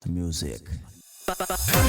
Music.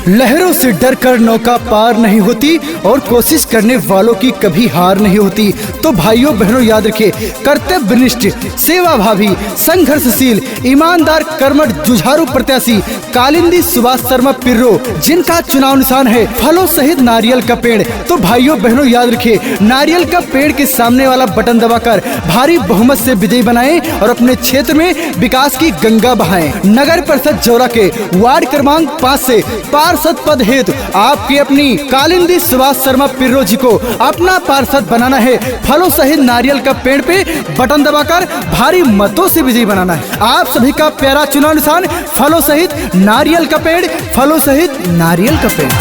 लहरों से डरकर नौका पार नहीं होती और कोशिश करने वालों की कभी हार नहीं होती। तो भाइयों बहनों याद रखिए, कर्तव्यनिष्ठ, सेवा भावी, संघर्षशील, ईमानदार, कर्मठ, जुझारू प्रत्याशी कालिंदी सुभाष शर्मा पिर्रो, जिनका चुनाव निशान है फलों सहित नारियल का पेड़। तो भाइयों बहनों याद रखिए, नारियल का पेड़ के सामने वाला बटन दबाकर भारी बहुमत से विजयी बनाएं और अपने क्षेत्र में विकास की गंगा बहाएं। नगर परिषद जौरा के वार्ड क्रमांक 5 से पार्षद पद हेतु आपकी अपनी कालिंदी सुभाष शर्मा पिर्रो जी को अपना पार्षद बनाना है। फलों सहित नारियल का पेड़ पे बटन दबाकर भारी मतों से विजयी बनाना है। आप सभी का प्यारा चुनाव निशान फलों सहित नारियल का पेड़, फलों सहित नारियल का पेड़।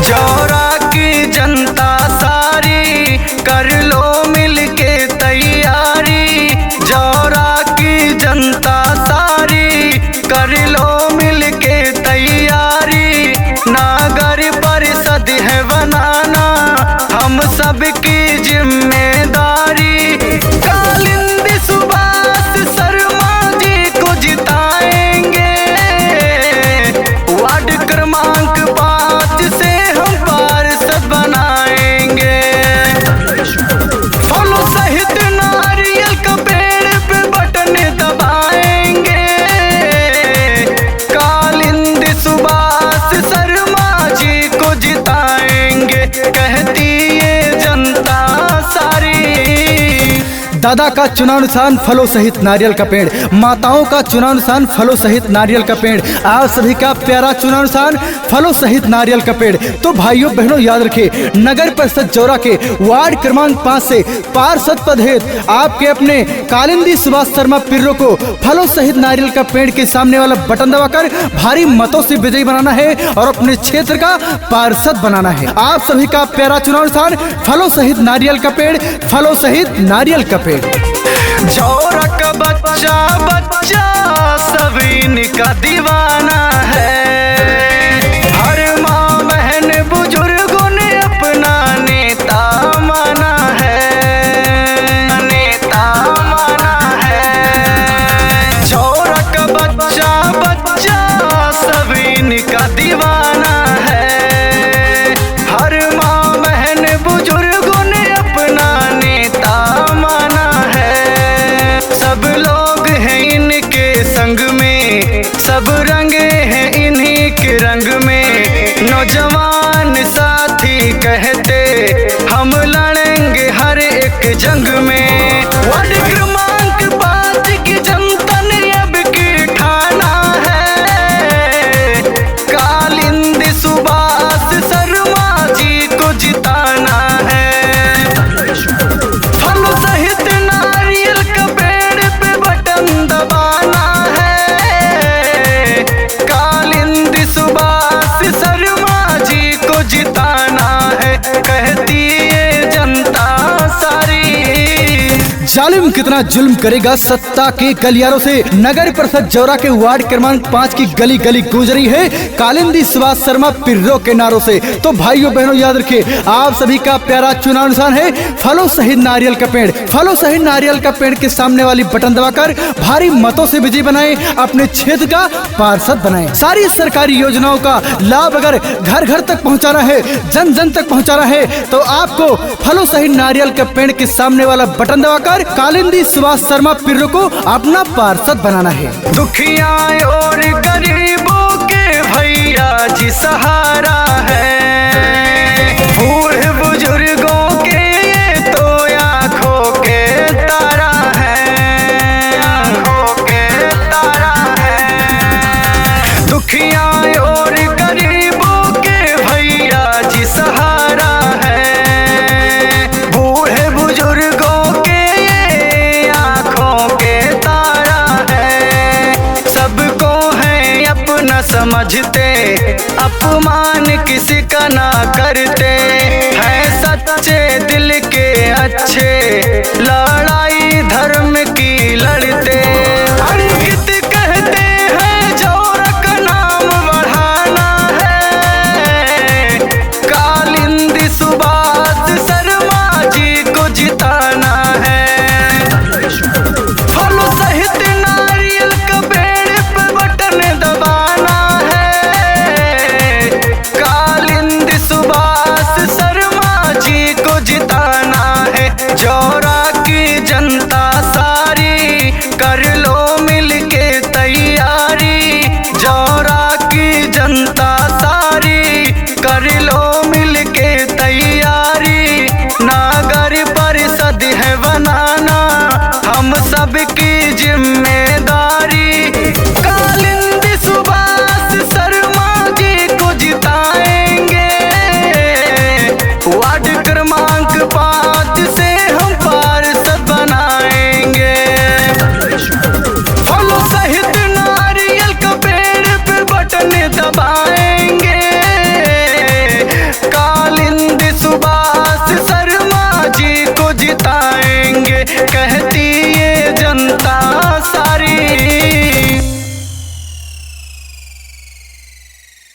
जौरा की जनता सारी कर लो मिलके तैयारी, जौरा की जनता सारी कर लो मिलके तैयारी। नगर परिषद है बनाना हम सबकी जिम्मेदारी। कालिंदी सुभाष शर्मा जी को जिताएंगे, वार्ड क्रमांक 5 से हम पार्षद बनाएंगे। फलों सहित नारियल का पेड़ पे बटन दबाएंगे, कालिंदी सुभाष शर्मा जी को जिताएंगे, कहती ये जनता सारी। दादा का चुनाव निशान फलों सहित नारियल का पेड़, माताओं का चुनाव निशान फलों सहित नारियल का पेड़, आप सभी का प्यारा चुनाव निशान फलों सहित नारियल का पेड़। तो भाइयों बहनों याद रखिए, नगर परिषद जौरा के वार्ड क्रमांक 5 से पार्षद पद हेतु आपके अपने कालिंदी सुभाष शर्मा पिर्रो को फलों सहित नारियल का पेड़ के सामने वाला बटन दबाकर भारी मतों से विजयी बनाना है और अपने क्षेत्र का पार्षद बनाना है। आप सभी का प्यारा चुनाव निशान फलों सहित नारियल का पेड़, फलों सहित नारियल का पेड़। जौरा का बच्चा बच्चा सब इनका दीवाना है, हर माँ बहन बुजुर्गों ने अपना नेता माना है, नेता माना है। जौरा का बच्चा बच्चा सब इनका दीवाना है, हर माँ बहन बुजुर्गों ने अपना नेता माना है। सब लोग हैं इनके संग में, सब रंगे हैं इन्हीं के रंग में। नौजवान साथी कहते हम लड़ेंगे हर एक जंग में। वार्ड क्रमांक 5 की जनता ने अब की ठाना है, कालिंदी सुभाष शर्मा जी को जिताना है। फलों सहित नारियल का पेड़ पे बटन दबाना है, कालिंदी सुभाष शर्मा जी को जिताना है, कहती ये जनता सारी। जालिम कितना जुल्म करेगा सत्ता के गलियारों से। नगर परिषद जौरा के वार्ड क्रमांक 5 की गली गली गूंज रही है कालिंदी सुभाष शर्मा पिर्रो के नारों से। तो भाइयों बहनों याद रखिए, आप सभी का प्यारा चुनाव निशान है फलों सहित नारियल का पेड़, फलों सहित नारियल का पेड़ के सामने वाली बटन दबाकर भारी मतों से विजयी बनाएं, अपने क्षेत्र का पार्षद बनाएं। सारी सरकारी योजनाओं का लाभ अगर घर घर तक पहुंचाना है, जन जन तक पहुंचाना है, तो आपको फलों सहित नारियल के पेड़ के सामने वाला बटन दबाकर कालिंदी सुभाष शर्मा पिर्रो को अपना पार्षद बनाना है। दुखिया और गरीबों के भैया जी सहारा है, बूढ़े बुजुर्गों के ये तो आँखों के तारा है, आँखों के तारा है। दुखिया और गरीबों के भैया जी सहारा है, बूढ़े बुजुर्गों के ये आँखों के तारा है। सबको है अपना समझते, अपमान किसी का ना करते, है सच्चे दिल के अच्छे, लड़ाई धर्म की लड़ते।